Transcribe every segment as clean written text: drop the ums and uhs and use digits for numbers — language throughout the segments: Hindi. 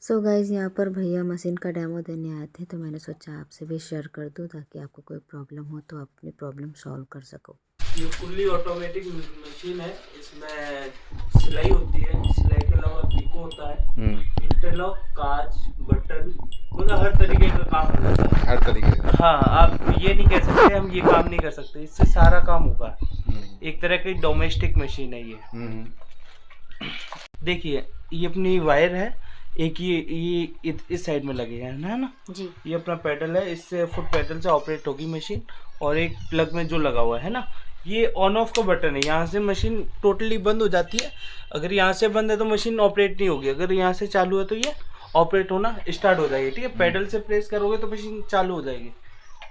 सो गाइज़ यहाँ पर भैया मशीन का डेमो देने आए थे, तो मैंने सोचा आपसे भी शेयर कर दूँ ताकि आपको कोई प्रॉब्लम हो तो आप अपनी प्रॉब्लम सॉल्व कर सको। ये फुल्ली ऑटोमेटिक मशीन है। इसमें सिलाई होती है, सिलाई के अलावा पिको होता है, इंटरलॉक, काज, बटन, मतलब हर तरीके का काम होता है। हर तरीके का। हाँ, आप ये नहीं कह सकते हम ये काम नहीं कर सकते, इससे सारा काम होगा। एक तरह की डोमेस्टिक मशीन है ये। देखिए ये अपनी वायर है, एक ये इस साइड में लगेगा है ना जी। ये अपना पेडल है, इससे फुट पेडल से ऑपरेट होगी मशीन। और एक प्लग में जो लगा हुआ है ना, ये ऑन ऑफ का बटन है। यहाँ से मशीन टोटली बंद हो जाती है। अगर यहाँ से बंद है तो मशीन ऑपरेट नहीं होगी, अगर यहाँ से चालू है तो ये ऑपरेट होना स्टार्ट हो जाएगी। ठीक है, पेडल से प्रेस करोगे तो मशीन चालू हो जाएगी।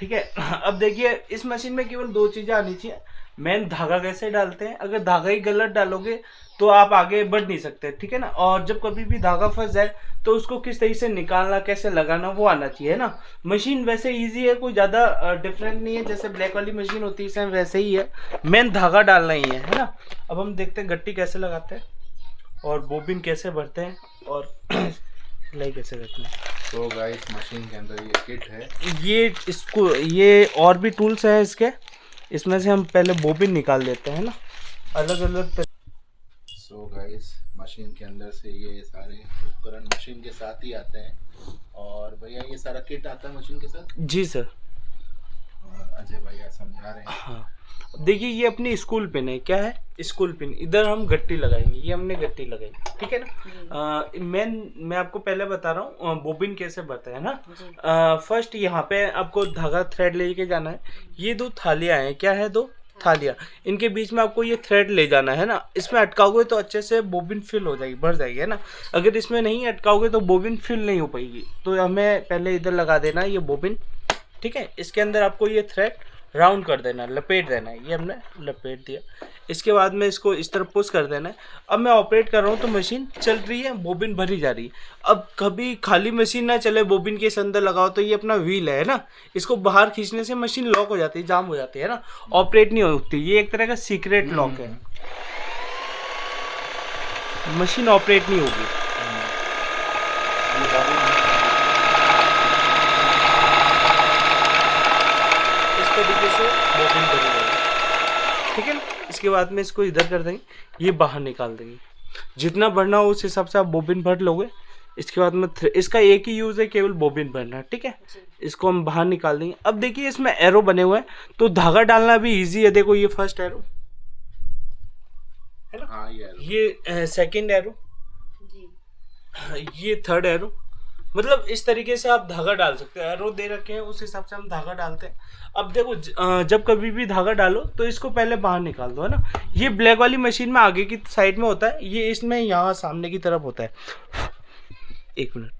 ठीक है, अब देखिए इस मशीन में केवल दो चीज़ें आनी चाहिए। मेन धागा कैसे डालते हैं, अगर धागा ही गलत डालोगे तो आप आगे बढ़ नहीं सकते। ठीक है ना, और जब कभी भी धागा फंस जाए तो उसको किस तरीके से निकालना, कैसे लगाना, वो आना चाहिए ना। मशीन वैसे इजी है, कोई ज़्यादा डिफरेंट नहीं है, जैसे ब्लैक वाली मशीन होती है सेम वैसे ही है। मेन धागा डालना ही है ना। अब हम देखते हैं गट्टी कैसे लगाते हैं और बोबिन कैसे भरते हैं और सिलाई कैसे करते हैं। तो गाइस मशीन के अंदर ये किट है, ये और भी टूल्स हैं इसके। इसमें से हम पहले बोबिन निकाल देते हैं ना, अलग अलग। सो गाइस मशीन के अंदर से ये सारे उपकरण मशीन के साथ ही आते हैं। और भैया ये सारा किट आता है मशीन के साथ। जी सर। और अजय भैया समझा रहे हैं। हाँ, देखिए ये अपनी स्कूल पिन है। क्या है? School pin. इधर हम गट्टी लगाएंगे, ये हमने गट्टी लगाई। ठीक है ना। मैं आपको पहले बता रहा हूँ बोबिन कैसे भरते हैं ना। फर्स्ट यहाँ पे आपको धागा थ्रेड लेके जाना है। ये दो थालियाँ हैं। क्या है? दो थालियाँ। इनके बीच में आपको ये थ्रेड ले जाना है ना। इसमें अटकाओगे तो अच्छे से बोबिन फिल हो जाएगी, भर जाएगी है ना। अगर इसमें नहीं अटकाओगे तो बोबिन फिल नहीं हो पाएगी। तो हमें पहले इधर लगा देना है ये बोबिन। ठीक है, इसके अंदर आपको ये थ्रेड राउंड कर देना है, लपेट देना है। ये हमने लपेट दिया। इसके बाद में इसको इस तरफ पुश कर देना है। अब मैं ऑपरेट कर रहा हूँ तो मशीन चल रही है, बोबिन भरी जा रही है। अब कभी खाली मशीन ना चले, बोबिन के इस अंदर लगाओ तो ये अपना व्हील है ना, इसको बाहर खींचने से मशीन लॉक हो जाती है, जाम हो जाती है ना, ऑपरेट नहीं होती। ये एक तरह का सीक्रेट लॉक है, मशीन ऑपरेट नहीं होगी। तरीके से बोबिन भरी जाएगी। ठीक है ना। इसके बाद में इसको इधर कर देंगे, ये बाहर निकाल देंगे। जितना भरना हो उस हिसाब से आप बोबिन भर लोगे। इसके बाद में इसका एक ही यूज है, केवल बोबिन भरना। ठीक है, इसको हम बाहर निकाल देंगे। अब देखिए इसमें एरो बने हुए हैं, तो धागा डालना भी इजी है। देखो ये फर्स्ट एरो है ना, ये सेकंड एरो, ये थर्ड एरो। मतलब इस तरीके से आप धागा डाल सकते हो। एरो दे रखे हैं उस हिसाब से हम धागा डालते हैं। अब देखो जब कभी भी धागा डालो तो इसको पहले बाहर निकाल दो है ना। ये ब्लैक वाली मशीन में आगे की साइड में होता है, ये इसमें यहाँ सामने की तरफ होता है। एक मिनट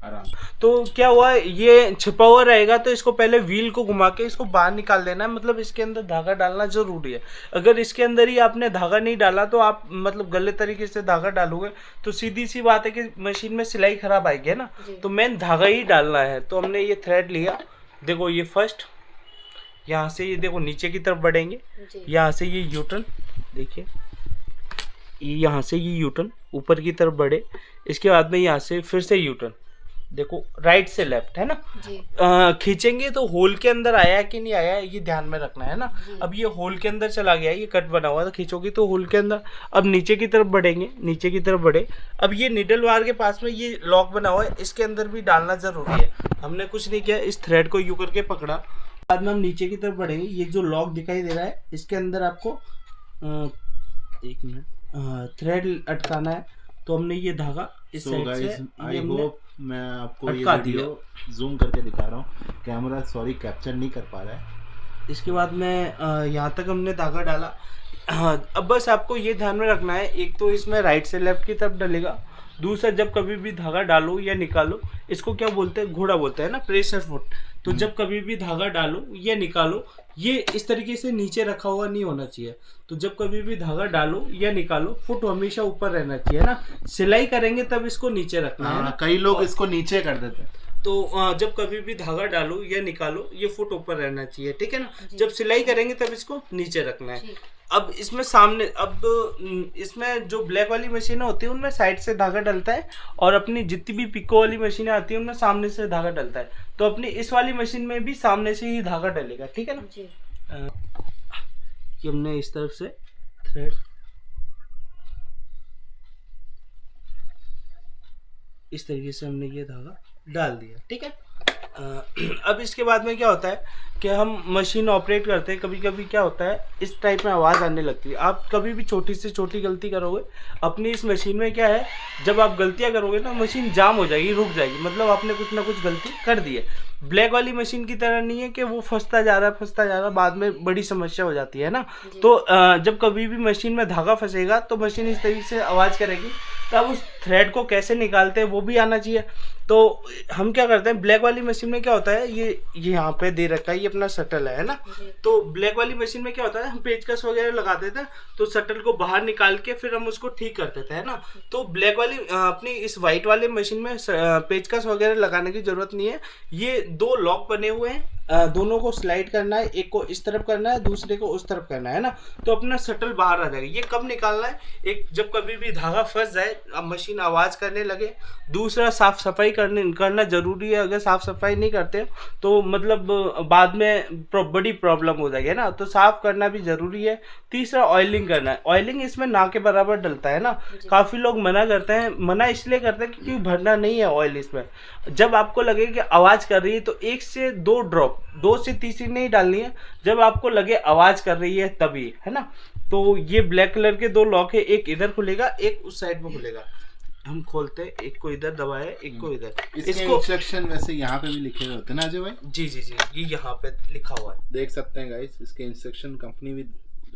आराम। तो क्या हुआ, ये छिपा हुआ रहेगा तो इसको पहले व्हील को घुमा के इसको बाहर निकाल देना है। मतलब इसके अंदर धागा डालना जरूरी है। अगर इसके अंदर ही आपने धागा नहीं डाला तो आप मतलब गलत तरीके से धागा डालोगे तो सीधी सी बात है कि मशीन में सिलाई खराब आएगी है ना। तो मेन धागा ही डालना है। तो हमने ये थ्रेड लिया, देखो ये फर्स्ट, यहाँ से ये देखो नीचे की तरफ बढ़ेंगे, यहाँ से ये यूटर्न, देखिए यहाँ से ये यूटर्न ऊपर की तरफ बढ़े। इसके बाद में यहाँ से फिर से यूटर्न, देखो राइट से लेफ्ट है ना। खींचेंगे तो होल के अंदर आया कि नहीं आया ये ध्यान में रखना है ना। अब ये होल के अंदर चला गया, ये कट बना हुआ, तो खींचोगे तो होल के अंदर। अब नीचे की तरफ बढ़ेंगे, नीचे की तरफ बढ़े। अब ये निडल वार के पास में ये लॉक बना हुआ है, इसके अंदर भी डालना जरूरी है। हमने कुछ नहीं किया, इस थ्रेड को यू करके पकड़ा। बाद में हम नीचे की तरफ बढ़ेंगे, ये जो लॉक दिखाई दे रहा है इसके अंदर आपको एक मिनट थ्रेड अटकाना है। तो हमने ये धागा इस साइड से, आई होप मैं आपको ये वीडियो जूम करके दिखा रहा हूँ, कैमरा सॉरी कैप्चर नहीं कर पा रहा है। इसके बाद में यहाँ तक हमने धागा डाला। अब बस आपको ये ध्यान में रखना है, एक तो इसमें राइट से लेफ्ट की तरफ डलेगा। दूसरा, जब कभी भी धागा डालो या निकालो, इसको क्या बोलते हैं, घोड़ा बोलते हैं ना, प्रेशर फुट। तो जब कभी भी धागा डालो या निकालो, ये इस तरीके से नीचे रखा हुआ नहीं होना चाहिए। तो जब कभी भी धागा डालो या निकालो, फुट हमेशा ऊपर रहना चाहिए ना। सिलाई करेंगे तब इसको नीचे रखना है ना। कई लोग इसको नीचे कर देते हैं। तो जब कभी भी धागा डालो या निकालो ये फुट ऊपर रहना चाहिए, ठीक है ना। जब सिलाई करेंगे तब इसको नीचे रखना है। अब इसमें सामने, अब इसमें जो ब्लैक वाली मशीनें होती है उनमें साइड से धागा डलता है, और अपनी जितनी भी पिको वाली मशीनें आती है उनमें सामने से धागा डलता है। तो अपनी इस वाली मशीन में भी सामने से ही धागा डलेगा, ठीक है ना। कि हमने इस तरफ से थ्रेड इस तरीके से हमने ये धागा डाल दिया, ठीक है। अब इसके बाद में क्या होता है कि हम मशीन ऑपरेट करते हैं, कभी कभी क्या होता है इस टाइप में आवाज़ आने लगती है। आप कभी भी छोटी से छोटी गलती करोगे अपनी इस मशीन में, क्या है जब आप गलतियां करोगे ना मशीन जाम हो जाएगी, रुक जाएगी, मतलब आपने कुछ ना कुछ गलती कर दी है। ब्लैक वाली मशीन की तरह नहीं है कि वो फंसता जा रहा है, बाद में बड़ी समस्या हो जाती है ना। तो जब कभी भी मशीन में धागा फंसेगा तो मशीन इस तरीके से आवाज़ करेगी, तब उस थ्रेड को कैसे निकालते हैं वो भी आना चाहिए। तो हम क्या करते हैं, ब्लैक वाली मशीन में क्या होता है, ये यहाँ पे दे रखा है, ये अपना शटल है ना। तो ब्लैक वाली मशीन में क्या होता है, हम पेचकस वगैरह लगाते थे तो शटल को बाहर निकाल के फिर हम उसको ठीक करते थे, है ना। तो ब्लैक वाली अपनी इस वाइट वाली मशीन में पेचकस वगैरह लगाने की जरूरत नहीं है। ये दो लॉक बने हुए हैं, दोनों को स्लाइड करना है, एक को इस तरफ करना है, दूसरे को उस तरफ करना है ना। तो अपना शटल बाहर आ जाएगा। ये कब निकालना है, एक जब कभी भी धागा फंस जाए, अब मशीन आवाज करने लगे। दूसरा साफ सफाई करना जरूरी है, अगर साफ सफाई नहीं करते तो मतलब बाद में बड़ी प्रॉब्लम हो जाएगी, है ना। तो साफ करना भी जरूरी है। तीसरा ऑयलिंग करना है। ऑयलिंग इसमें ना के बराबर डलता है ना। काफी लोग मना करते हैं, मना इसलिए करते हैं क्योंकि भरना नहीं है ऑयल इसमें। जब आपको लगे कि आवाज कर रही है तो 1 से 2 ड्रॉप, 2 से तीसरी नहीं डालनी है, जब आपको लगे आवाज कर रही है तभी, है ना। तो ये ब्लैक कलर के 2 लॉक है, एक इधर खुलेगा, एक उस साइड में खुलेगा। हम खोलते हैं, एक को इधर दबाए, एक को इधर। इसको इंस्ट्रक्शन वैसे यहाँ पे भी लिखे हुए होते हैं ना अजय भाई? जी जी जी, ये यहाँ पे लिखा हुआ है, देख सकते हैं गाइस। इसके इंस्ट्रक्शन कंपनी भी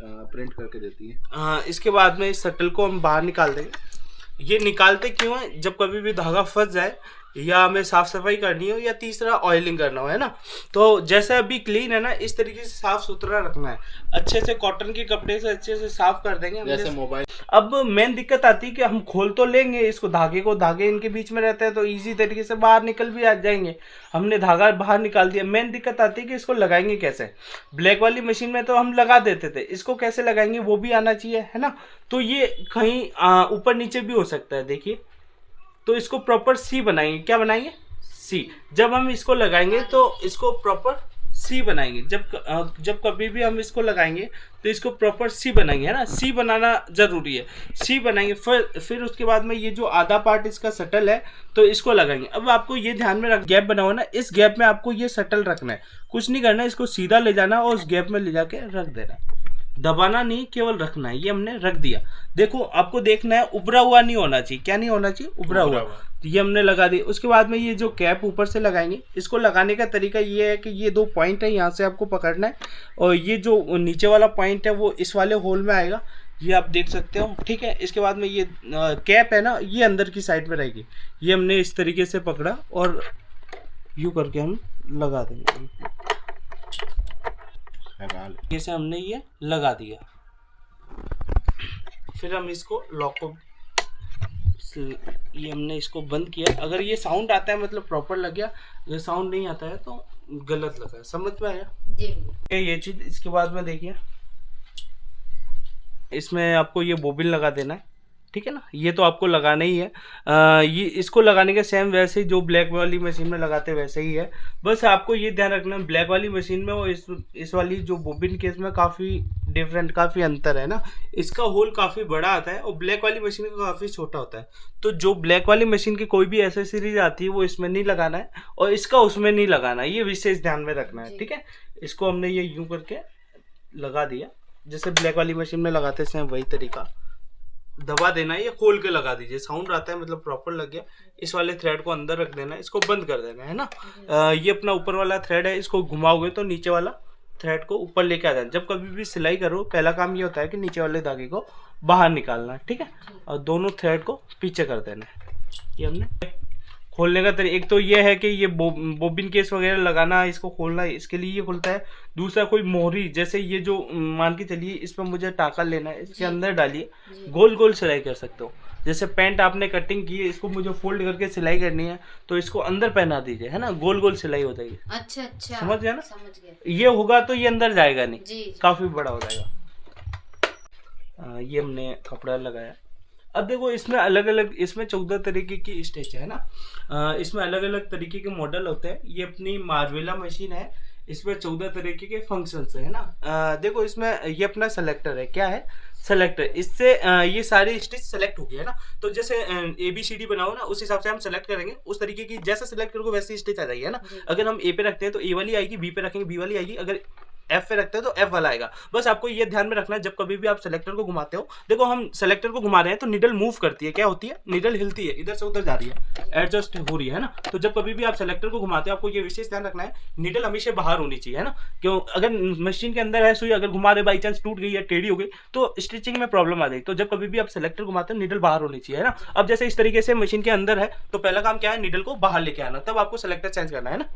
प्रिंट करके देती है। इसके बाद में इस शटल को हम बाहर निकाल देंगे। ये निकालते क्यों है, जब कभी भी धागा फंस जाए या हमें साफ सफाई करनी हो या तीसरा ऑयलिंग करना हो, है ना। तो जैसे अभी क्लीन है ना, इस तरीके से साफ सुथरा रखना है। अच्छे से कॉटन के कपड़े से अच्छे से साफ कर देंगे जैसे मोबाइल। अब मेन दिक्कत आती है कि हम खोल तो लेंगे इसको, धागे इनके बीच में रहते हैं तो इजी तरीके से बाहर निकल भी आ जाएंगे। हमने धागा बाहर निकाल दिया। मेन दिक्कत आती है कि इसको लगाएंगे कैसे। ब्लैक वाली मशीन में तो हम लगा देते थे, इसको कैसे लगाएंगे वो भी आना चाहिए, है ना। तो ये कहीं ऊपर नीचे भी हो सकता है, देखिए। तो इसको प्रॉपर सी बनाएंगे। क्या बनाएंगे, सी। जब हम इसको लगाएंगे तो इसको प्रॉपर सी बनाएंगे। जब कभी भी हम इसको लगाएंगे तो इसको प्रॉपर सी बनाएंगे, है ना। सी बनाना जरूरी है। सी बनाएंगे, फिर उसके बाद में ये जो आधा पार्ट इसका शटल है तो इसको लगाएंगे। अब आपको ये ध्यान में रख, गैप बना हुआ ना, इस गैप में आपको ये शटल रखना है। कुछ नहीं करना है, इसको सीधा ले जाना और उस गैप में ले जाके रख देना। दबाना नहीं, केवल रखना है। ये हमने रख दिया। देखो आपको देखना है उभरा हुआ नहीं होना चाहिए। क्या नहीं होना चाहिए, उभरा हुआ। तो ये हमने लगा दिया। उसके बाद में ये जो कैप ऊपर से लगाएंगे, इसको लगाने का तरीका ये है कि ये 2 पॉइंट है, यहाँ से आपको पकड़ना है और ये जो नीचे वाला पॉइंट है वो इस वाले होल में आएगा, ये आप देख सकते हो, ठीक है। इसके बाद में ये कैप है ना, ये अंदर की साइड में रहेगी। ये हमने इस तरीके से पकड़ा और यूं करके हम लगा देंगे। जैसे हमने ये लगा दिया, फिर हम इसको लॉक को, ये हमने इसको बंद किया। अगर ये साउंड आता है मतलब प्रॉपर लग गया, अगर साउंड नहीं आता है तो गलत लगा। समझ में आया जी ये चीज। इसके बाद में देखिए इसमें आपको ये बोबिन लगा देना है, ठीक है ना। ये तो आपको लगाना ही है। ये इसको लगाने का सेम वैसे ही जो ब्लैक वाली मशीन में लगाते वैसे ही है। बस आपको ये ध्यान रखना है ब्लैक वाली मशीन में और इस वाली जो बोबिन केस में काफ़ी डिफरेंट, काफ़ी अंतर है ना। इसका होल काफ़ी बड़ा आता है और ब्लैक वाली मशीन का काफ़ी छोटा होता है। तो जो ब्लैक वाली मशीन की कोई भी एसेसरीज आती है वो इसमें नहीं लगाना है और इसका उसमें नहीं लगाना है, ये विशेष ध्यान में रखना है, ठीक है। इसको हमने ये यूं करके लगा दिया, जैसे ब्लैक वाली मशीन में लगाते हैं वही तरीका। दबा देना है, ये खोल के लगा दीजिए। साउंड आता है मतलब प्रॉपर लग गया। इस वाले थ्रेड को अंदर रख देना है, इसको बंद कर देना है ना। ये अपना ऊपर वाला थ्रेड है, इसको घुमाओगे तो नीचे वाला थ्रेड को ऊपर लेके आ जाना। जब कभी भी सिलाई करो पहला काम ये होता है कि नीचे वाले धागे को बाहर निकालना, ठीक है, और दोनों थ्रेड को पीछे कर देना है। ये हमने खोलने का तरीका, एक तो ये है कि ये बोबिन केस वगैरह लगाना, इसको खोलना, इसके लिए ये खुलता है। दूसरा कोई मोहरी, जैसे ये जो मान के चलिए इस पर मुझे टाका लेना है, इसके अंदर डालिए, गोल गोल सिलाई कर सकते हो। जैसे पैंट आपने कटिंग की है, इसको मुझे फोल्ड करके सिलाई करनी है, तो इसको अंदर पहना दीजिए, है ना, गोल गोल सिलाई हो जाएगी। अच्छा अच्छा, समझ गया ना? समझ गया। ये होगा तो ये अंदर जाएगा नहीं, जी, जी। काफी बड़ा हो जाएगा। ये हमने कपड़ा लगाया। अब देखो इसमें अलग अलग, इसमें 14 तरीके की स्टिच है ना, इसमें अलग अलग तरीके के मॉडल होते हैं। ये अपनी मार्वेला मशीन है, इसमें 14 तरीके के फंक्शंस है ना। देखो इसमें ये अपना सेलेक्टर है, क्या है, सेलेक्टर। इससे ये सारी स्टिच सेलेक्ट हो गई है ना। तो जैसे ABCD बनाओ ना, उस हिसाब से हम सेलेक्ट करेंगे, उस तरीके की जैसा सेलेक्ट करोगे वैसी स्टिच आ जाएगी, है ना। अगर हम A पे रखते हैं तो A वाली आएगी, B पे रखेंगे B वाली आएगी, अगर F पे रखते हैं तो F वाला आएगा। बस आपको ये ध्यान में रखना है, जब कभी भी आप सेलेक्टर को घुमाते हो, देखो हम सेलेक्टर को घुमा रहे हैं तो निडल मूव करती है, क्या होती है, निडल हिलती है, इधर से उधर जा रही है, एडजस्ट हो रही है ना। तो जब कभी भी आप सेलेक्टर को घुमाते हो, आपको ये विशेष ध्यान रखना है, निडल हमेशा बाहर होनी चाहिए, है ना। क्यों, अगर मशीन के अंदर है सुई, अगर घुमा रहे बाई चांस टूट गई या टेढ़ी हो गई तो स्टिचिंग में प्रॉब्लम आ जाएगी। तो जब कभी भी आप सेलेक्टर घुमाते हो, निडल बाहर होनी चाहिए, है ना। अब जैसे इस तरीके से मशीन के अंदर है, तो पहला काम क्या है, निडल को बाहर लेके आना, तब आपको सेलेक्टर चेंज करना है ना।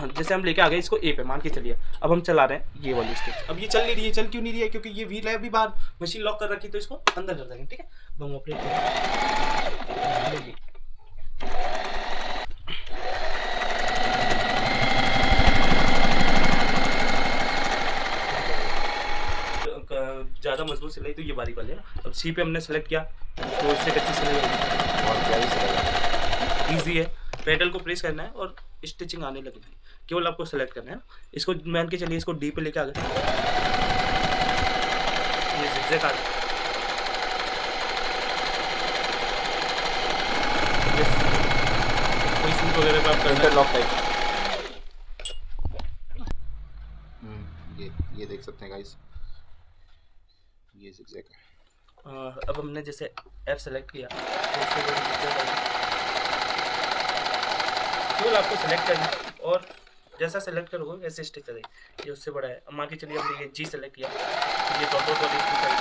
जैसे हम लेके आ गए इसको A पे, मान के चलिए, अब हम चला रहे हैं ये वाली स्टिच। अब ये चल नहीं रही है, चल क्यों नहीं रही है, क्योंकि ये व्हील है अभी बाहर, मशीन लॉक कर रखी, तो इसको अंदर कर देंगे, ठीक है। अब हम ऑपरेट करेंगे, ज्यादा मजबूत सिलाई तो ये बारीक वाली है ना। अब C पे हमने सेलेक्ट किया तो इससे कच्ची सिलाई होगी, और क्या ही चलेगा। ईजी है। पेडल को प्रेस करना है और स्टिचिंग आने लगेगी, केवल आपको सेलेक्ट करना है ना। इसको मान के चलिए, इसको D पे लेके आ गए, ये zigzag आ गया, कोई सूट वगैरह पे आप करना है, इंटरलॉक टाइप। ये देख सकते हैं गाइस, ये zigzag है। अब हमने जैसे F सेलेक्ट किया तो उसके बाद zigzag आ गया। केवल आपको सेलेक्ट करना है और जैसा सेलेक्ट करोगे वैसे स्टिच आ जाएगी। ये उससे बड़ा है। अब मान के चलिए हमने ये G सेलेक्ट किया, ये डॉट डॉट वाली स्टिच आएगी।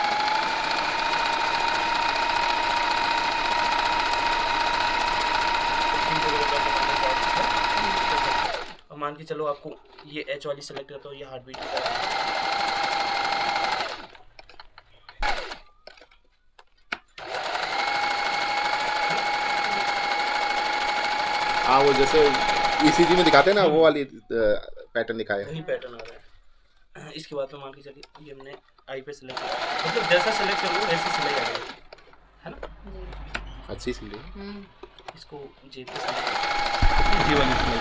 अब मान के चलो आपको ये H वाली सेलेक्ट करता हो, ये हार्ट बीट हाँ, वो जैसे ECG में दिखाते हैं ना, वो वाली पैटर्न दिखाया है। वही पैटर्न आ रहा है। इसके बाद में मान के चलिए ये हमने आई पे सेलेक्ट किया, मतलब जैसा सेलेक्ट करोगे वैसे सिलाई आ जाएगी, है ना। अच्छी सिलाई। इसको J पे सेलेक्ट, J वाली सिलाई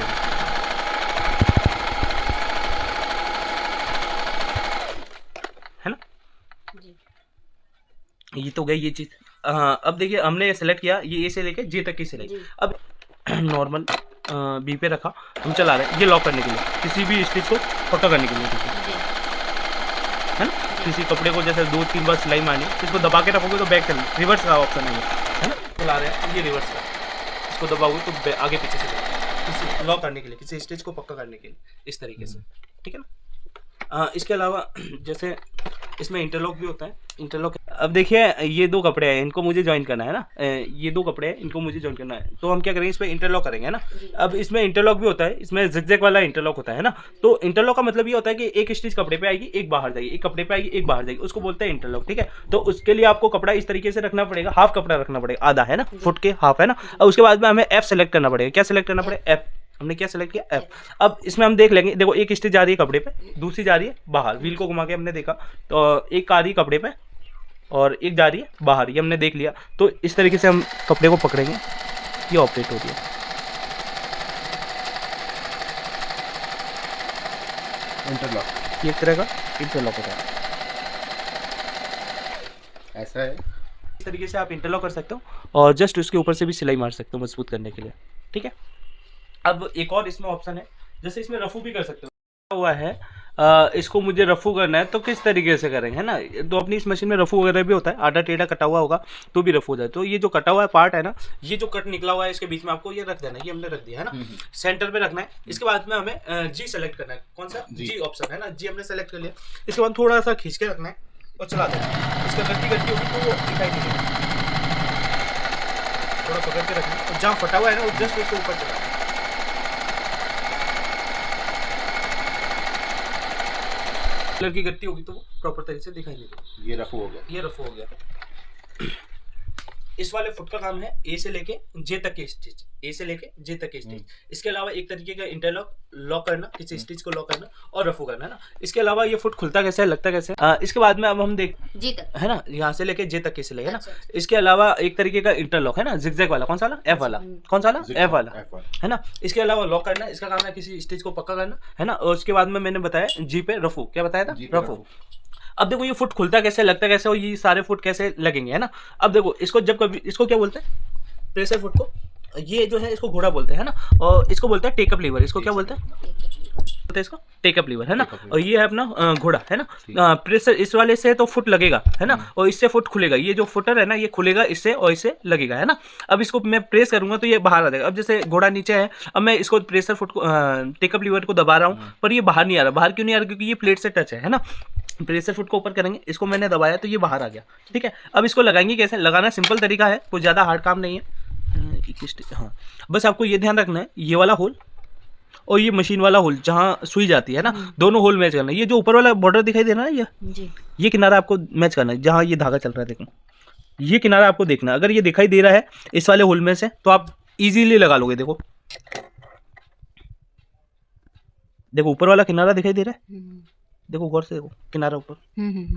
है ना। ये तो गई ये चीज। अब देखिए हमने सेलेक्ट किया, ये A से लेके J तक की सिलाई। अब नॉर्मल B पे रखा, हम चला रहे हैं, ये लॉक करने के लिए, किसी भी स्टिच को पक्का करने के लिए, है ना। किसी कपड़े को जैसे 2-3 बार सिलाई मारनी, इसको दबा के रखोगे तो बैक चल, रिवर्स का ऑप्शन है ना। चला रहे हैं, ये रिवर्स का, इसको दबाओगे तो आगे पीछे से किसी लॉक करने के लिए, किसी स्टिच को पक्का करने के लिए, इस तरीके से, ठीक है ना। इसके अलावा जैसे इसमें इंटरलॉक भी होता है, इंटरलॉक। अब देखिए ये 2 कपड़े हैं, इनको मुझे ज्वाइन करना है ना, ये 2 कपड़े हैं, इनको मुझे ज्वाइन करना है, तो हम क्या करेंगे, इस पर इंटरलॉक करेंगे, है ना। अब इसमें इंटरलॉक भी होता है, इसमें zigzag वाला इंटरलॉक होता है ना। तो इंटरलॉक का मतलब ये होता है कि एक स्टिच कपड़े पे आएगी, एक बाहर जाएगी, एक कपड़े पे आएगी, एक बाहर जाएगी, उसको बोलते हैं इंटरलॉक, ठीक है। तो उसके लिए आपको कपड़ा इस तरीके से रखना पड़ेगा, हाफ कपड़ा रखना पड़ेगा, आधा, है ना, फुट के हाफ, है ना। और उसके बाद में हमें F सेलेक्ट करना पड़ेगा, क्या सेलेक्ट करना पड़ेगा, F। हमने क्या सेलेक्ट किया, F। अब इसमें हम देख लेंगे, देखो एक स्टिच जा रही है कपड़े पे, दूसरी जा रही है बाहर, व्हील को घुमा के हमने देखा तो एक आ रही है कपड़े पे और एक जा रही है बाहर, ये हमने देख लिया। तो इस तरीके से हम कपड़े को पकड़ेंगे, ये ऑपरेट हो रही है, इंटरलॉक। ये एक तरह का इंटरलॉक होता है, ऐसा है। इस तरीके से आप इंटरलॉक कर सकते हो और जस्ट उसके ऊपर से भी सिलाई मार सकते हो मजबूत करने के लिए, ठीक है। अब एक और इसमें ऑप्शन है, जैसे इसमें रफू भी कर सकते हो, हुआ है इसको मुझे रफू करना है तो किस तरीके से करेंगे, है ना। तो अपनी इस मशीन में रफू वगैरह भी होता है, आटा टेढ़ा कटा हुआ होगा तो भी रफू हो जाए। तो ये जो कटा हुआ है पार्ट है ना, ये जो कट निकला हुआ है इसके बीच में आपको ये रख देना है, ये हमने रख दिया है ना, सेंटर पे रखना है। इसके बाद में हमें G सेलेक्ट करना है, कौन सा G ऑप्शन है ना, G हमने सेलेक्ट कर लिया। इसके बाद थोड़ा सा खींच के रखना है और चला देना, इसका गट्टी गट्टी होगी तो वो दिखाई नहीं देगी, थोड़ा पकड़ के रखना है और जहाँ फटा हुआ है ना वो जस्ट उसके ऊपर चला, कलर की गट्टी होगी तो वो प्रॉपर तरीके से दिखाई नहीं देगी। ये रफू हो गया, ये रफू हो गया। इस वाले फुट का काम है ए से लेके जे तक के स्टिच, ए से लेके जे तक के स्टिच। इसके अलावा एक तरीके का इंटरलॉक लॉक करना, किसी स्टिच को लॉक करना और रफू करना, है ना। इसके अलावा ये फुट खुलता कैसे है, लगता कैसे है। इसके बाद में अब हम देख जी तक, है ना, यहाँ से लेके जे तक के सिलाई, है ना। अच्छा। इसके अलावा एक तरीके का इंटरलॉक है ना, जिगजैग वाला, कौन सा वाला, एफ वाला, कौन सा वाला, एफ वाला, है ना। इसके अलावा लॉक करना, इसका काम है किसी स्टिच को पक्का करना, है ना। और उसके बाद में मैंने बताया जी पे रफू, क्या बताया था, रफू। अब देखो ये फुट खुलता कैसे, लगता कैसे और ये सारे फुट कैसे लगेंगे, है ना। अब देखो इसको जब कभी, इसको क्या बोलते हैं, प्रेशर फुट को, ये जो है इसको घोड़ा बोलते हैं, है ना। और इसको बोलते हैं टेकअप लीवर, इसको क्या बोलते हैं, इसको टेकअप लीवर, है ना। और ये है अपना घोड़ा, है ना। प्रेशर इस वाले से तो फुट लगेगा, है ना, और इससे फुट खुलेगा, ये जो फुटर है ना ये खुलेगा इससे और इससे लगेगा, है ना। अब इसको मैं प्रेस करूंगा तो ये बाहर आ जाएगा। अब जैसे घोड़ा नीचे है, अब मैं इसको प्रेशर फुट को टेकअप लीवर को दबा रहा हूँ पर ये बाहर नहीं आ रहा। बाहर क्यों नहीं आ रहा, क्योंकि ये प्लेट से टच है ना। प्रेशर फुट को ऊपर करेंगे, इसको मैंने दबाया तो ये बाहर आ गया, ठीक है। अब इसको लगाएंगे कैसे, लगाना सिंपल तरीका है, कोई ज़्यादा हार्ड काम नहीं है। हाँ, बस आपको ये ध्यान रखना है, ये वाला होल और ये मशीन वाला होल जहाँ सुई जाती है ना, दोनों होल मैच करना है। ये जो ऊपर वाला बॉर्डर दिखाई दे रहा है ये किनारा आपको मैच करना है, जहाँ ये धागा चल रहा है, देखो ये किनारा आपको देखना है। अगर ये दिखाई दे रहा है इस वाले होल में से तो आप इजीली लगा लोगे। देखो देखो ऊपर वाला किनारा दिखाई दे रहा है, देखो गौर से देखो किनारा ऊपर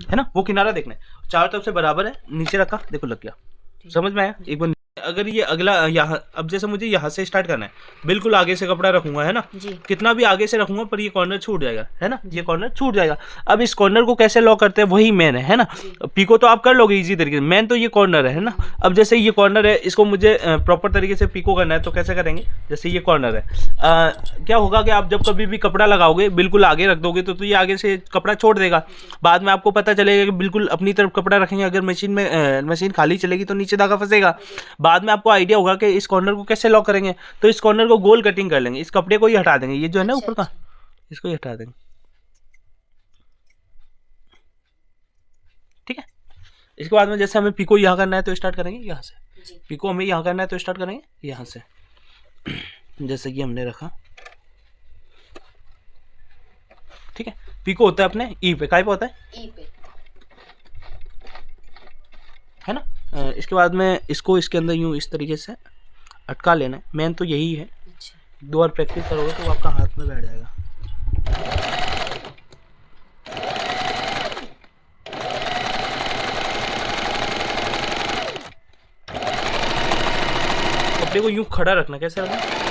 है ना, वो किनारा देखना है। चारों तरफ से बराबर है, नीचे रखा, देखो लग गया, समझ में आया। एक बार अगर ये अगला यहाँ, अब जैसे मुझे यहाँ से स्टार्ट करना है, बिल्कुल आगे से कपड़ा रखूंगा, है ना, कितना भी आगे से रखूंगा पर ये कॉर्नर छूट जाएगा, है ना, ये कॉर्नर छूट जाएगा। अब इस कॉर्नर को कैसे लॉक करते हैं, वही मेन है ना। पीको तो आप कर लोगे इजी तरीके से, मेन तो ये कॉर्नर है ना। अब जैसे ये कॉर्नर है, इसको मुझे प्रॉपर तरीके से पीको करना है तो कैसे करेंगे, जैसे ये कॉर्नर है, क्या होगा कि आप जब कभी भी कपड़ा लगाओगे बिल्कुल आगे रख दोगे तो ये आगे से कपड़ा छोड़ देगा। बाद में आपको पता चलेगा कि बिल्कुल अपनी तरफ कपड़ा रखेंगे, अगर मशीन खाली चलेगी तो नीचे धागा फंसेगा। बाद में आपको आइडिया होगा कि इस कॉर्नर को कैसे लॉक करेंगे, तो इस कॉर्नर को गोल कटिंग कर लेंगे, इस कपड़े को ही हटा देंगे, ये जो है ना ऊपर का, इसको ही हटा देंगे, ठीक है। इसके बाद में जैसे हमें पीको यहाँ करना है तो स्टार्ट करेंगे यहाँ से, पीको हमें यहाँ करना है तो स्टार्ट करेंगे यहाँ से, जैसे कि हमने रखा, ठीक है। पीको होता है अपने ई पे, काय पे होता है, ई पे, है ना। इसके बाद में इसको इसके अंदर यूं इस तरीके से अटका लेना है, मेन तो यही है। दो बार प्रैक्टिस करोगे तो आपका हाथ में बैठ जाएगा। कपड़े को यूं खड़ा रखना, कैसे रखना,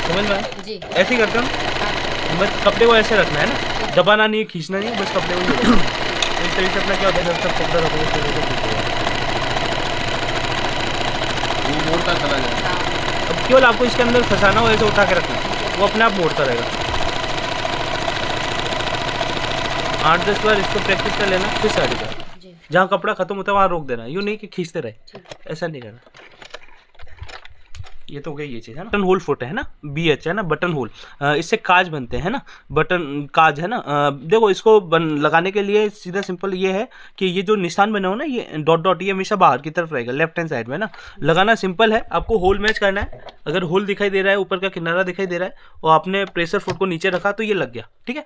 समझ में जी, ऐसे ही करते हो। बस कपड़े को ऐसे रखना है ना, दबाना नहीं, खींचना नहीं, बस कपड़े को इस तरीके से अपना क्या होता है, जब तक कपड़ा रखोगे वो मोड़ता चला जाएगा। अब केवल आपको इसके अंदर फंसाना हो, ऐसे उठा के रखना, वो अपने आप मोड़ता रहेगा। 8-10 बार इसको प्रैक्टिस कर लेना, फिर साइड का जहाँ कपड़ा खत्म होता है वहाँ रोक देना, यूँ नहीं कि खींचते रहे, ऐसा नहीं करना। ये तो हो गई ये चीज़, है ना। बटन होल फुट है ना, BH है ना, बटन होल, इससे काज बनते हैं ना, बटन काज है ना। देखो इसको लगाने के लिए सीधा सिंपल ये है कि ये जो निशान बने हो ना, ये डॉट डॉट, ये हमेशा बाहर की तरफ रहेगा, लेफ्ट हैंड साइड में ना। लगाना सिंपल है, आपको होल मैच करना है। अगर होल दिखाई दे रहा है, ऊपर का किनारा दिखाई दे रहा है और आपने प्रेशर फुट को नीचे रखा तो ये लग गया, ठीक है।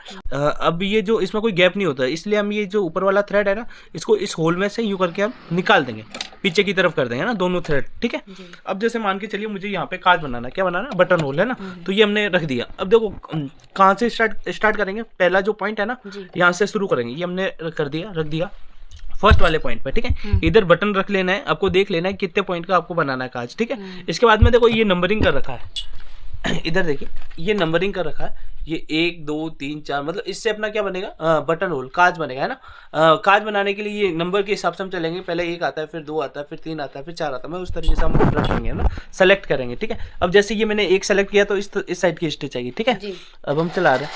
अब ये जो इसमें कोई गैप नहीं होता है, इसलिए हम ये जो ऊपर वाला थ्रेड है ना, इसको इस होल में से यूँ करके हम निकाल देंगे, पीछे की तरफ कर देंगे ना दोनों थ्रेड, ठीक है। अब जैसे मान के चलिए मुझे यहाँ पे काज बनाना है, क्या बनाना है, बटन होल है ना, तो ये हमने रख दिया। अब देखो कहाँ से स्टार्ट करेंगे, पहला जो पॉइंट है ना यहाँ से शुरू करेंगे, ये हमने कर दिया, रख दिया फर्स्ट वाले पॉइंट पे, ठीक है। इधर बटन रख लेना है, आपको देख लेना है कितने पॉइंट का आपको बनाना है काज, ठीक है। इसके बाद में देखो ये नंबरिंग कर रखा है, इधर देखिए ये नंबरिंग कर रखा है, ये 1 2 3 4, मतलब इससे अपना क्या बनेगा, बटन होल काज बनेगा, है ना। काज बनाने के लिए ये नंबर के हिसाब से हम चलेंगे, पहले 1 आता है, फिर 2 आता है, फिर 3 आता है, फिर 4 आता है, मैं उस तरीके से हम रखेंगे ना, सेलेक्ट करेंगे, ठीक है। अब जैसे ये मैंने 1 सेलेक्ट किया तो इस साइड की स्टिच आएगी, ठीक है। अब हम चला रहे हैं,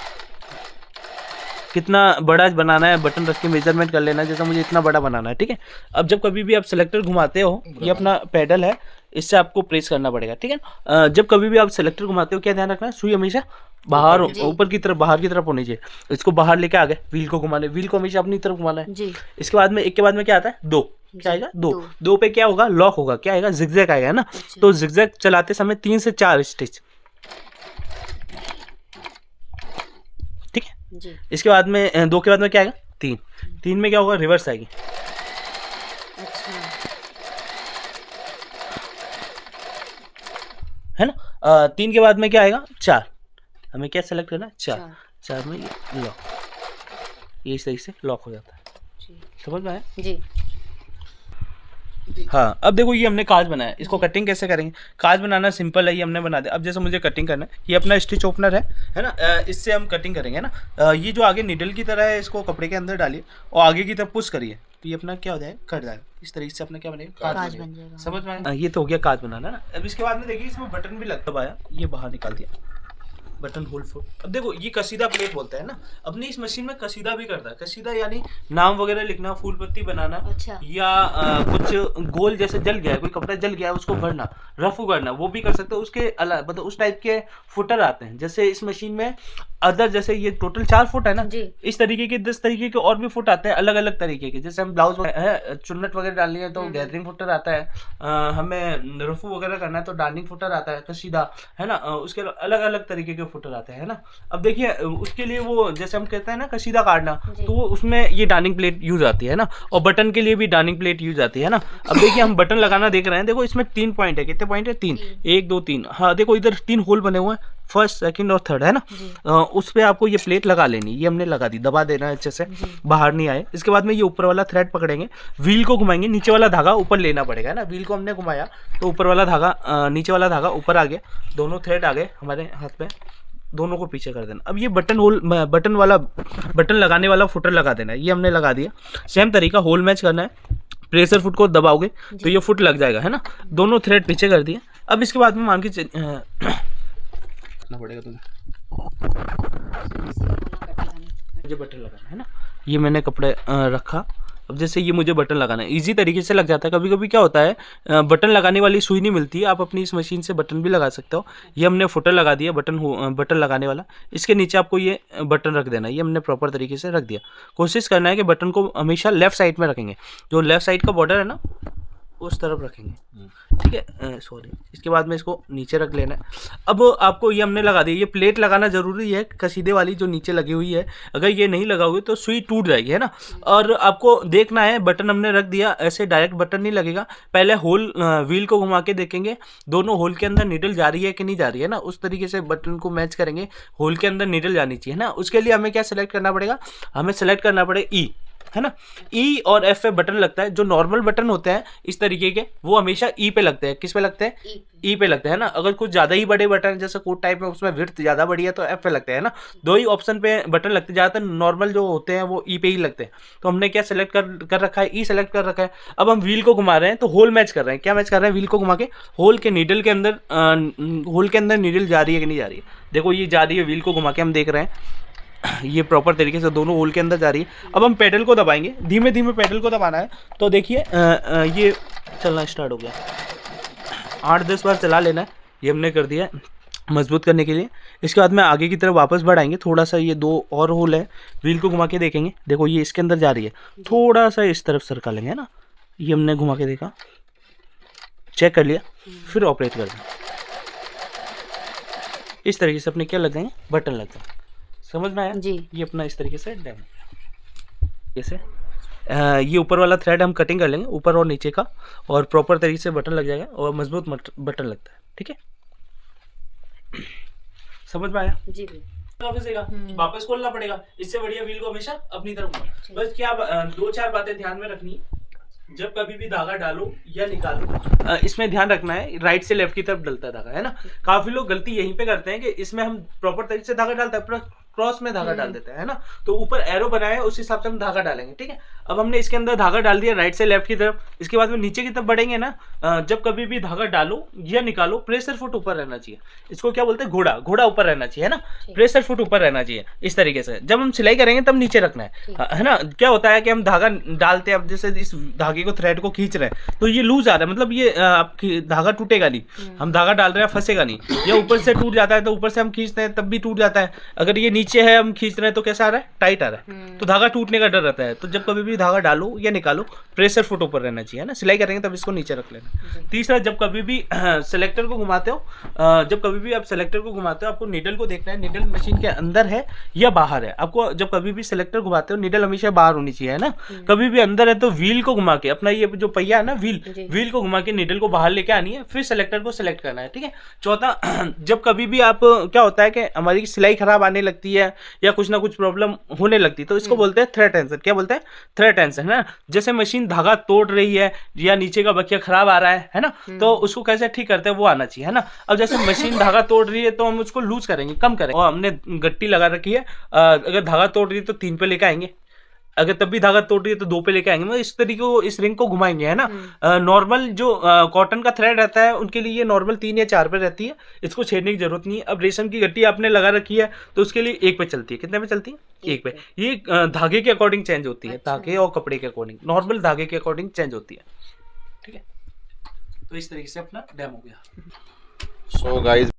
कितना बड़ा बनाना है, बटन रख के मेजरमेंट कर लेना है, जैसा मुझे इतना बड़ा बनाना है, ठीक है। अब जब कभी भी आप सेलेक्टर घुमाते हो, ये अपना पैडल है, इससे आपको प्रेस करना पड़ेगा, ठीक है। जब कभी भी आप सेलेक्टर घुमाते हो, क्या ध्यान रखना है, सुई हमेशा बाहर ऊपर की तरफ, बाहर की तरफ होनी चाहिए। इसको बाहर लेके आ गए, व्हील को घुमाने, व्हील को हमेशा अपनी तरफ घुमाना है। इसके बाद में एक के बाद में क्या आता है, 2, क्या आएगा 2 पे क्या होगा, लॉक होगा, क्या आएगा, जिगजैग आएगा, है ना। तो जिगजैग चलाते समय 3 से 4 स्टिच, ठीक है जी। इसके बाद में 2 के बाद में क्या आएगा, 3 में क्या होगा, रिवर्स आएगी, अच्छा है ना। 3 के बाद में क्या आएगा, 4, हमें क्या सेलेक्ट करना है, 4 में ये लॉक, ये इस तरीके से लॉक हो जाता है, जी समझ में आया जी। हाँ। अब देखो ये हमने काज बनाया, इसको कटिंग कैसे करेंगे। काज बनाना सिंपल है, ये हमने बना दिया। अब जैसे मुझे कटिंग करना है, ये अपना स्टिच ओपनर है ना, इससे हम कटिंग करेंगे ना। ये जो आगे निडल की तरह है, इसको कपड़े के अंदर डालिए और आगे की तरफ पुश करिए, तो ये अपना क्या हो जाएगा, कट जाएगा। इस तरीके से अपना क्या बनेगा, काज बन जाएगा। समझ में आया। ये तो हो गया काज बनाना ना। अब इसके बाद में देखिए इसमें बटन भी लग दबाया, ये बाहर निकाल दिया, बटन होल्ड फुल। अब देखो ये कसीदा प्लेट बोलता है ना, अपनी इस मशीन में कसीदा भी करता है। कसीदा यानी नाम वगैरह लिखना, फूल पत्ती बनाना, अच्छा। या कुछ गोल जैसे जल गया है, कोई कपड़ा जल गया है उसको भरना, रफू करना, वो भी कर सकते हो। उसके अलावा मतलब उस टाइप के फुटर आते हैं, जैसे इस मशीन में अदर, जैसे ये टोटल 4 फुट है ना जी। इस तरीके के 10 तरीके के और भी फुट आते हैं, अलग अलग तरीके के। जैसे हम ब्लाउज है चुन्नट वगैरह डालनी है तो गैदरिंग फुटर आता है, हमें रफू वगैरह करना है तो डार्निंग फुटर आता है, कसीदा, है ना। उसके अलग अलग तरीके के फुटर आते हैं, है ना। अब देखिए उसके लिए वो जैसे हम कहते हैं ना कसीदा काटना, तो वो उसमें ये डार्निंग प्लेट यूज आती है ना, और बटन के लिए भी डार्निंग प्लेट यूज आती है ना। अब देखिए हम बटन लगाना देख रहे हैं, देखो इसमें 3 पॉइंट है, कितने पॉइंट है, 3, 1 2 3। हाँ देखो इधर 3 होल बने हुए हैं, फर्स्ट सेकंड और थर्ड, है ना। उस पे आपको ये प्लेट लगा लेनी, ये हमने लगा दी, दबा देना है अच्छे से, बाहर नहीं आए। इसके बाद में ये ऊपर वाला थ्रेड पकड़ेंगे, व्हील को घुमाएंगे, नीचे वाला धागा ऊपर लेना पड़ेगा, है ना। व्हील को हमने घुमाया तो ऊपर वाला धागा, नीचे वाला धागा ऊपर आ गया, दोनों थ्रेड आ गए हमारे हाथ पे, दोनों को पीछे कर देना। अब ये बटन लगाने वाला फुटर लगा देना है, ये हमने लगा दिया। सेम तरीका होल मैच करना है, प्रेशर फुट को दबाओगे तो ये फुट लग जाएगा, है ना। दोनों थ्रेड पीछे कर दिए। अब इसके बाद में मान के पड़ेगा तुम्हें, मुझे बटन लगाना है ना, ये मैंने कपड़े रखा। अब जैसे ये मुझे बटन लगाना है, इजी तरीके से लग जाता है। कभी कभी क्या होता है बटन लगाने वाली सुई नहीं मिलती है, आप अपनी इस मशीन से बटन भी लगा सकते हो। ये हमने फुटर लगा दिया, बटन लगाने वाला। इसके नीचे आपको ये बटन रख देना है, ये हमने प्रॉपर तरीके से रख दिया। कोशिश करना है कि बटन को हमेशा लेफ्ट साइड में रखेंगे, जो लेफ्ट साइड का बॉर्डर है ना उस तरफ रखेंगे, ठीक है। सॉरी, इसके बाद में इसको नीचे रख लेना है। अब आपको ये हमने लगा दी, ये प्लेट लगाना जरूरी है, कसीदे वाली जो नीचे लगी हुई है, अगर ये नहीं लगाओगे तो सुई टूट जाएगी, है ना। और आपको देखना है, बटन हमने रख दिया, ऐसे डायरेक्ट बटन नहीं लगेगा, पहले होल व्हील को घुमा के देखेंगे दोनों होल के अंदर नीडल जा रही है कि नहीं जा रही है ना, उस तरीके से बटन को मैच करेंगे, होल के अंदर नीडल जानी चाहिए ना। उसके लिए हमें क्या सेलेक्ट करना पड़ेगा, हमें सेलेक्ट करना पड़ेगा ई, है ना। ई और एफ पे बटन लगता है। जो नॉर्मल बटन होते हैं इस तरीके के, वो हमेशा ई पे लगते हैं। किस पे लगते हैं, ई पे लगते हैं ना। अगर कुछ ज्यादा ही बड़े बटन जैसे कोट टाइप में, उसमें विड्थ ज्यादा बड़ी है तो एफ पे लगते हैं ना। 2 ही ऑप्शन पे बटन लगते हैं, ज्यादातर नॉर्मल जो होते हैं वो ई पे ही लगते हैं। तो हमने क्या सेलेक्ट कर रखा है, ई सेलेक्ट कर रखा है। अब हम व्हील को घुमा रहे हैं तो होल मैच कर रहे हैं। क्या मैच कर रहे हैं, व्हील को घुमा के होल के नीडल के अंदर, होल के अंदर नीडल जा रही है कि नहीं जा रही है। देखो ये जा रही है, व्हील को घुमा के हम देख रहे हैं, ये प्रॉपर तरीके से दोनों होल के अंदर जा रही है। अब हम पेडल को दबाएंगे, धीमे धीमे पेडल को दबाना है। तो देखिए ये चलना स्टार्ट हो गया, 8-10 बार चला लेना है, ये हमने कर दिया मजबूत करने के लिए। इसके बाद में आगे की तरफ वापस बढ़ाएंगे, थोड़ा सा ये 2 और होल है, व्हील को घुमा के देखेंगे, देखो ये इसके अंदर जा रही है, थोड़ा सा इस तरफ सरका लेंगे, है ना। ये हमने घुमा के देखा, चेक कर लिया, फिर ऑपरेट कर दें। इस तरीके से अपने क्या लग जाएंगे, बटन लग जाएंगे। समझ में आया जी। ये अपना इस तरीके से डेमो, जैसे ये ऊपर वाला थ्रेड हम कटिंग कर लेंगे, ऊपर और नीचे का, और प्रॉपर तरीके से बटन लग जाएगा और मजबूत बटन लगता है, ठीक है। समझ में आया जी। वापस खोलना पड़ेगा, इससे बढ़िया व्हील को हमेशा अपनी तरफ घुमाओ। बस क्या 2-4 बातें ध्यान में रखनी, जब कभी भी धागा डालो या निकालो, इसमें ध्यान रखना है राइट से लेफ्ट की तरफ डलता है धागा, है ना। काफी लोग गलती यहीं पे करते हैं कि इसमें हम प्रॉपर तरीके से धागा डालते हैं, क्रॉस में धागा डाल देते हैं, है ना। तो ऊपर एरो बनाया है, उस हिसाब से हम धागा डालेंगे, ठीक है। अब हमने इसके अंदर धागा डाल दिया राइट से लेफ्ट की तरफ। इसके बाद में नीचे की तरफ बढ़ेंगे ना, जब कभी भी धागा डालो या निकालो, प्रेशर फुट ऊपर रहना चाहिए। इसको क्या बोलते हैं, घोड़ा, घोड़ा ऊपर रहना चाहिए, है ना। प्रेशर फुट ऊपर रहना चाहिए इस तरीके से। जब हम सिलाई करेंगे तब नीचे रखना है ना। क्या होता है कि हम धागा डालते हैं, अब जैसे इस धागे को थ्रेड को खींच रहे हैं तो ये लूज आ रहा है, मतलब ये धागा टूटेगा नहीं, हम धागा डाल रहे हैं फंसेगा नहीं। या ऊपर से टूट जाता है तो ऊपर से हम खींचते हैं तब भी टूट जाता है। अगर ये नीचे है हम खींच रहे हैं तो कैसा आ रहा है, टाइट आ रहा है, तो धागा टूटने का डर रहता है। तो जब कभी भी भी धागा डालो या निकालो प्रेशर फुट ऊपर रहना चाहिए, है ना। सिलाई करेंगे तब इसको नीचे रख लेना। तीसरा, जब कभी भी सेलेक्टर को घुमाते हो, जब कभी भी आप सेलेक्टर को घुमाते हो, आपको नीडल को देखना है, नीडल मशीन के अंदर है या बाहर है। आपको जब कभी भी सेलेक्टर घुमाते हो, नीडल हमेशा बाहर होनी चाहिए, है ना। कभी भी अंदर है तो व्हील को घुमा के, अपना ये जो पहिया है ना व्हील को घुमा के नीडल को बाहर लेके आनी है, फिर सेलेक्टर को सेलेक्ट करना है, ठीक है। चौथा, जब कभी भी आप, क्या होता है कि हमारी सिलाई खराब आने लगती है या कुछ ना कुछ प्रॉब्लम होने लगती है, तो इसको बोलते हैं थ्रेड टेंशन। क्या बोलते हैं? थ्रेड टेंशन, है ना। जैसे मशीन धागा तोड़ रही है या नीचे का बकिया खराब आ रहा है ना, तो उसको कैसे ठीक करते हैं वो आना चाहिए, है ना। अब जैसे मशीन धागा तोड़ रही है तो हम उसको लूज करेंगे, कम करेंगे, और हमने गट्टी लगा रखी है, अगर धागा तोड़ रही है तो 3 पे लेके आएंगे, अगर तब भी धागा तोड़ रही है तो 2 पे लेके आएंगे। मतलब इस तरीके को इस रिंग को घुमाएंगे, है ना। नॉर्मल जो कॉटन का थ्रेड रहता है उनके लिए ये नॉर्मल 3 या 4 पे रहती है, इसको छेड़ने की जरूरत नहीं है। अब रेशम की गट्टी आपने लगा रखी है तो उसके लिए 1 पे चलती है। कितने पे चलती है? 1 पे। ये धागे के अकॉर्डिंग चेंज होती है, धागे और कपड़े के अकॉर्डिंग, नॉर्मल धागे के अकॉर्डिंग चेंज होती है, ठीक है। तो इस तरीके से अपना डेमो हो गया। So guys,